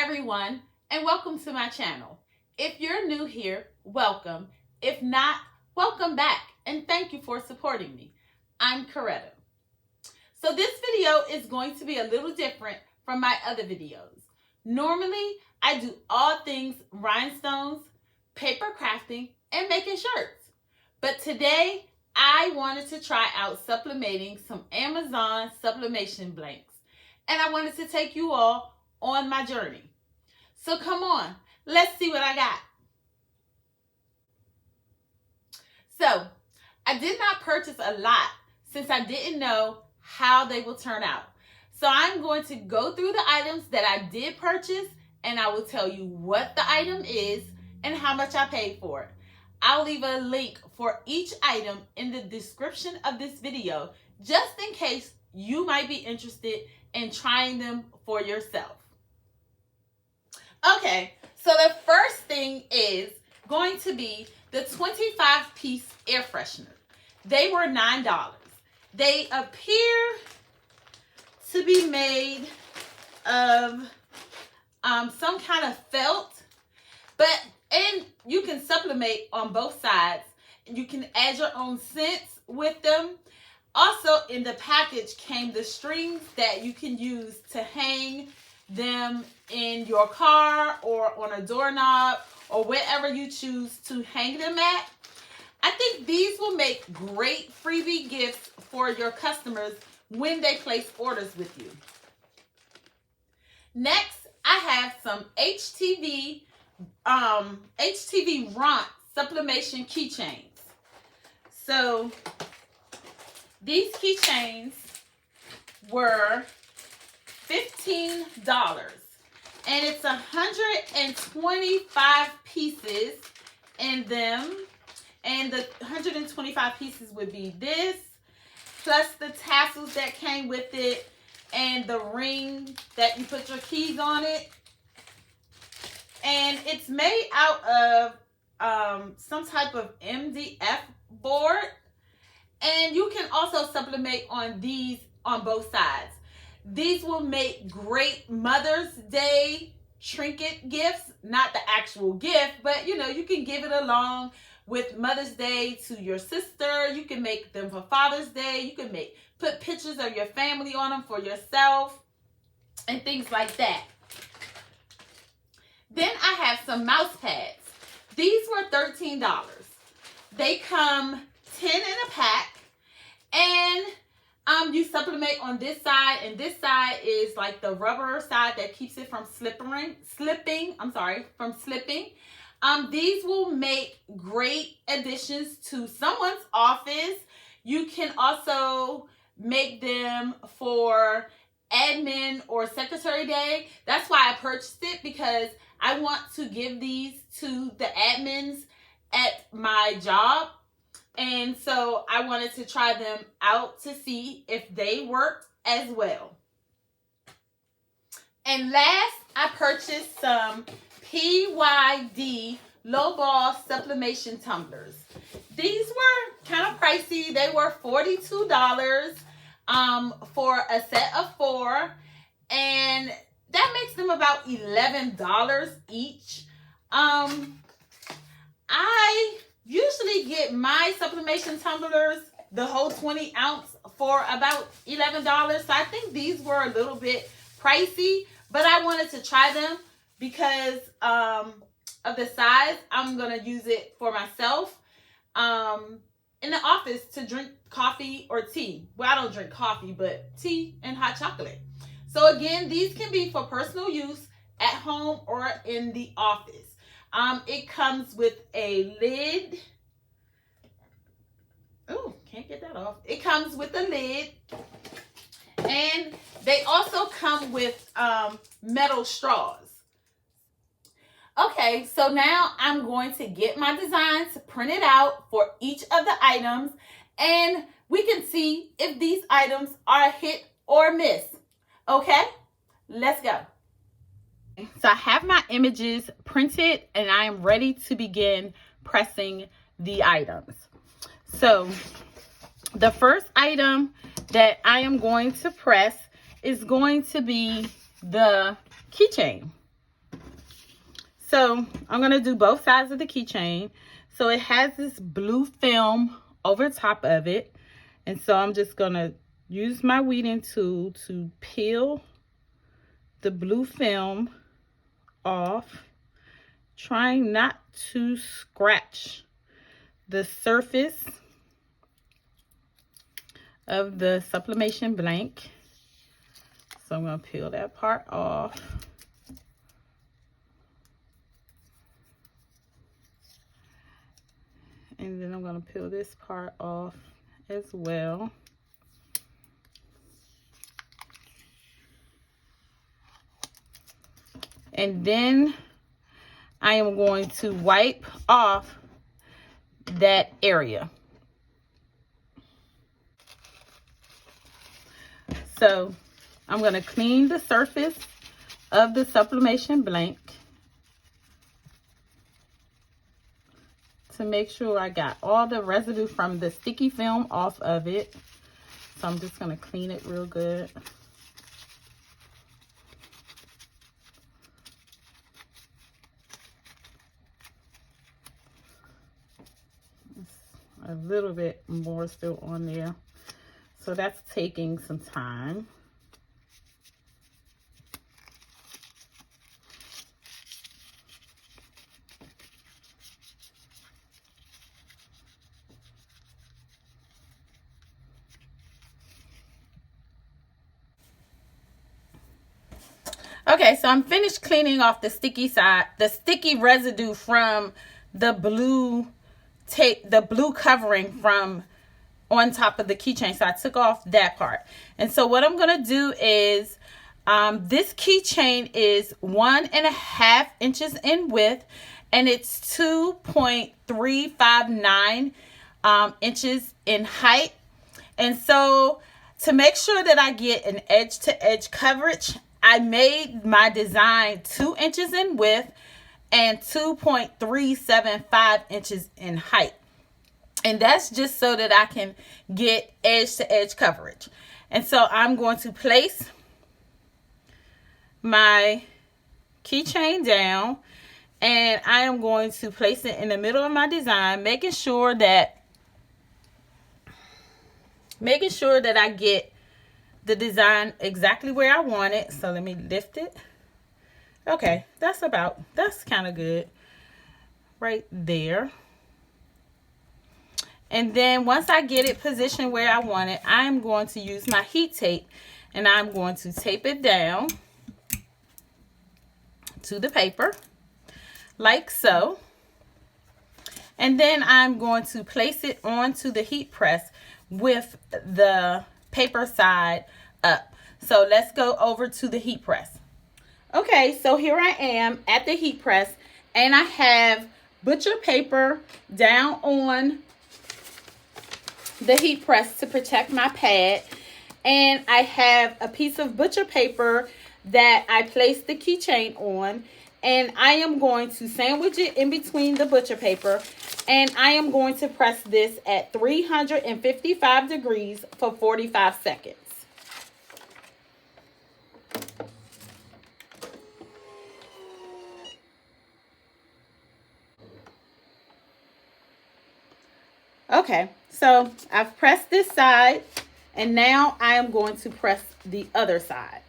everyone, and welcome to my channel. If you're new here, welcome. If not, welcome back, and thank you for supporting me. I'm Cricut. So this video is going to be a little different from my other videos. Normally, I do all things rhinestones, paper crafting, and making shirts. But today, I wanted to try out sublimating some Amazon sublimation blanks. And I wanted to take you all on my journey. So come on, let's see what I got. So I did not purchase a lot since I didn't know how they will turn out. So I'm going to go through the items that I did purchase, and I will tell you what the item is and how much I paid for it. I'll leave a link for each item in the description of this video, just in case you might be interested in trying them for yourself. Okay, so the first thing is going to be the 25-piece air freshener. They were $9. They appear to be made of some kind of felt, and you can sublimate on both sides. You can add your own scents with them. Also, in the package came the strings that you can use to hang them in your car or on a doorknob or wherever you choose to hang them at. I think these will make great freebie gifts for your customers when they place orders with you. Next, I have some HTV Ront sublimation keychains. So these keychains were $15, and it's 125 pieces in them, and the 125 pieces would be this, plus the tassels that came with it, and the ring that you put your keys on it. And it's made out of some type of MDF board, and you can also sublimate on these on both sides. These will make great Mother's Day trinket gifts, not the actual gift, but you know, you can give it along with Mother's Day to your sister. You can make them for Father's Day. You can put pictures of your family on them for yourself and things like that. Then I have some mouse pads. These were $13. They come 10 in a pack, and you sublimate on this side, and this side is like the rubber side that keeps it from slipping. These will make great additions to someone's office. You can also make them for admin or secretary day. That's why I purchased it, because I want to give these to the admins at my job. And so I wanted to try them out to see if they worked as well. And last, I purchased some PYD low ball sublimation tumblers. These were kind of pricey. They were $42 for a set of 4. And that makes them about $11 each. I usually get my sublimation tumblers, the whole 20 ounce, for about $11. So I think these were a little bit pricey, but I wanted to try them because of the size. I'm going to use it for myself in the office to drink coffee or tea. Well, I don't drink coffee, but tea and hot chocolate. So again, these can be for personal use at home or in the office. It comes with a lid. Oh, can't get that off. It comes with a lid. And they also come with metal straws. Okay, so now I'm going to get my designs printed out for each of the items, and we can see if these items are a hit or miss. Okay, let's go. So I have my images printed, and I am ready to begin pressing the items. So the first item that I am going to press is going to be the keychain. So I'm going to do both sides of the keychain. So it has this blue film over top of it. And so I'm just going to use my weeding tool to peel the blue film off, trying not to scratch the surface of the sublimation blank. So I'm going to peel that part off. And then I'm going to peel this part off as well. And then I am going to wipe off that area. So I'm going to clean the surface of the sublimation blank to make sure I got all the residue from the sticky film off of it. So I'm just going to clean it real good. A little bit more still on there, so that's taking some time. Okay, so I'm finished cleaning off the sticky side, the sticky residue from the blue tape, the blue covering from on top of the keychain. So I took off that part. And so what I'm going to do is, this keychain is 1.5 inches in width, and it's 2.359 inches in height. And so to make sure that I get an edge to edge coverage, I made my design 2 inches in width and 2.375 inches in height. And that's just so that I can get edge to edge coverage. And so I'm going to place my keychain down, and I am going to place it in the middle of my design, making sure that I get the design exactly where I want it. So let me lift it. Okay, that's kind of good right there. And then once I get it positioned where I want it, I'm going to use my heat tape, and I'm going to tape it down to the paper like so. And then I'm going to place it onto the heat press with the paper side up. So let's go over to the heat press. Okay, so here I am at the heat press, and I have butcher paper down on the heat press to protect my pad, and I have a piece of butcher paper that I placed the keychain on, and I am going to sandwich it in between the butcher paper, and I am going to press this at 355 degrees for 45 seconds. Okay, so I've pressed this side, and now I am going to press the other side.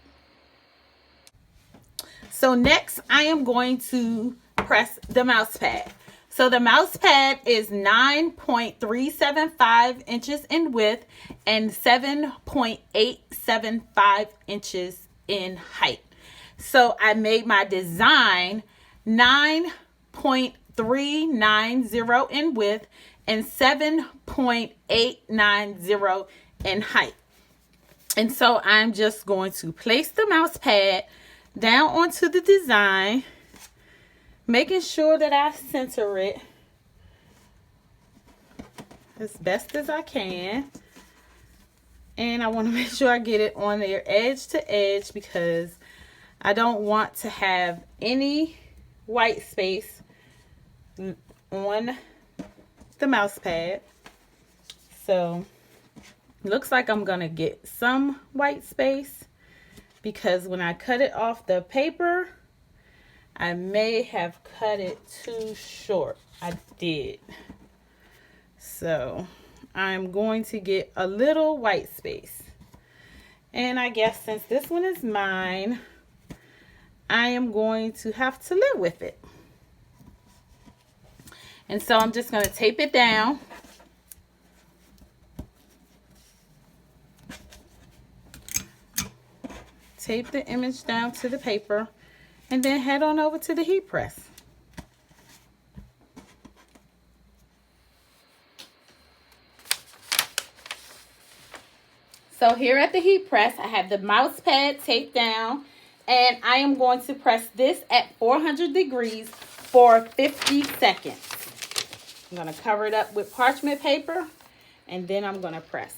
So next I am going to press the mouse pad. So the mouse pad is 9.375 inches in width and 7.875 inches in height. So I made my design 9.390 in width and 7.890 in height. And so I'm just going to place the mouse pad down onto the design, making sure that I center it as best as I can. And I want to make sure I get it on there edge to edge, because I don't want to have any white space on the mouse pad. So looks like I'm gonna get some white space, because when I cut it off the paper, I may have cut it too short. I did. So I'm going to get a little white space. And I guess since this one is mine, I am going to have to live with it. And so I'm just going to tape it down. Tape the image down to the paper and then head on over to the heat press. So here at the heat press, I have the mouse pad taped down, and I am going to press this at 400 degrees for 50 seconds. I'm going to cover it up with parchment paper, and then I'm going to press.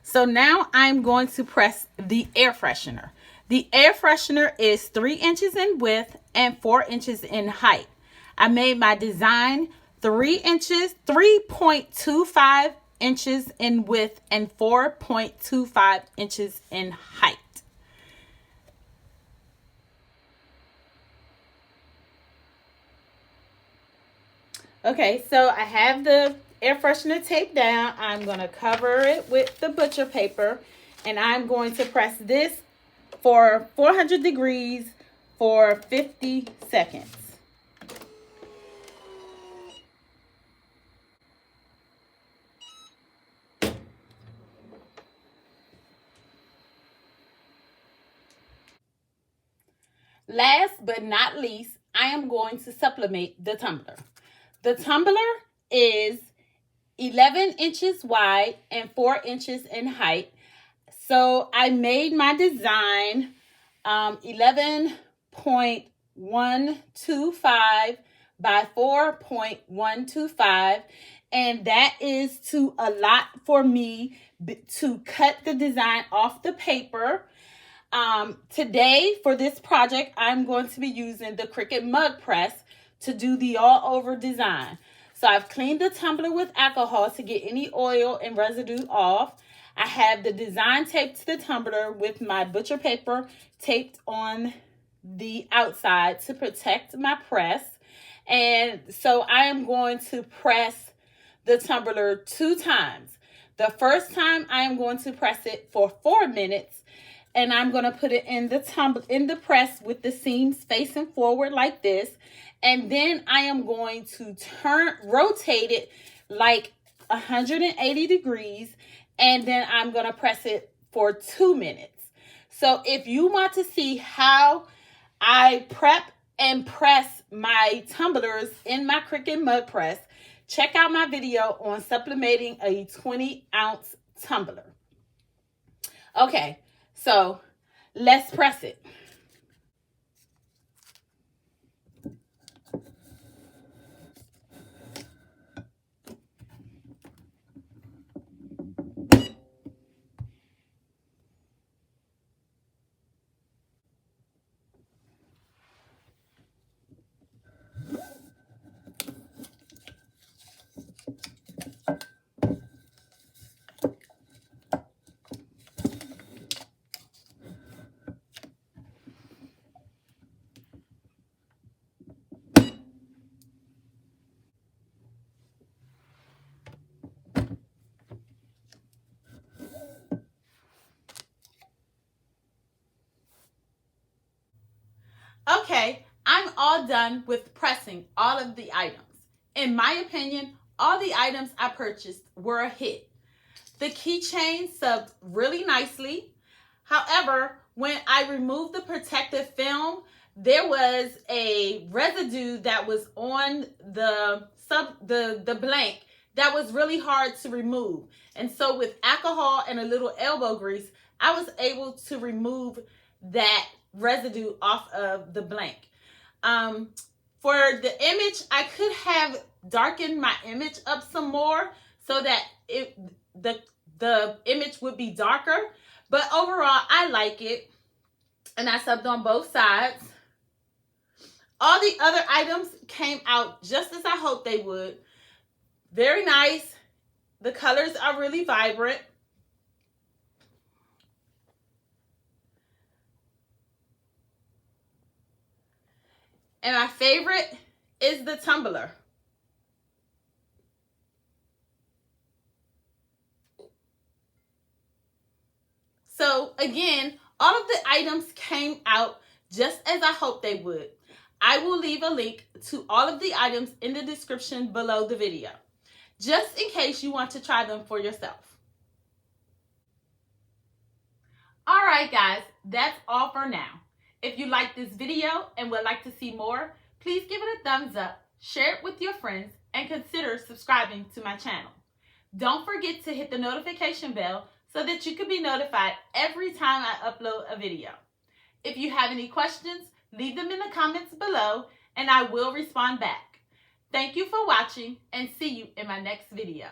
So now I'm going to press the air freshener. The air freshener is 3 inches in width and 4 inches in height. I made my design 3.25 inches in width and 4.25 inches in height. Okay, so I have the air freshener taped down. I'm going to cover it with the butcher paper, and I'm going to press this for 400 degrees for 50 seconds. Last but not least, I am going to sublimate the tumbler. The tumbler is 11 inches wide and 4 inches in height. So I made my design 11.125 by 4.125, and that is too a lot for me to cut the design off the paper. Today for this project, I'm going to be using the Cricut mug press to do the all over design. So I've cleaned the tumbler with alcohol to get any oil and residue off. I have the design taped to the tumbler with my butcher paper taped on the outside to protect my press. And so I am going to press the tumbler 2 times. The first time I am going to press it for 4 minutes, and I'm going to put it in the press with the seams facing forward like this. And then I am going to rotate it like 180 degrees, and then I'm going to press it for 2 minutes. So if you want to see how I prep and press my tumblers in my Cricut mug press, check out my video on sublimating a 20-ounce tumbler. Okay, so let's press it. Okay, I'm all done with pressing all of the items. In my opinion, all the items I purchased were a hit. The keychain subbed really nicely. However, when I removed the protective film, there was a residue that was on the blank that was really hard to remove. And so with alcohol and a little elbow grease, I was able to remove that residue off of the blank. For the image, I could have darkened my image up some more so that the image would be darker. But overall, I like it. And I subbed on both sides. All the other items came out just as I hoped they would. Very nice. The colors are really vibrant. And my favorite is the tumbler. So again, all of the items came out just as I hoped they would. I will leave a link to all of the items in the description below the video, just in case you want to try them for yourself. All right, guys, that's all for now. If you like this video and would like to see more, please give it a thumbs up, share it with your friends, and consider subscribing to my channel. Don't forget to hit the notification bell so that you can be notified every time I upload a video. If you have any questions, leave them in the comments below and I will respond back. Thank you for watching and see you in my next video.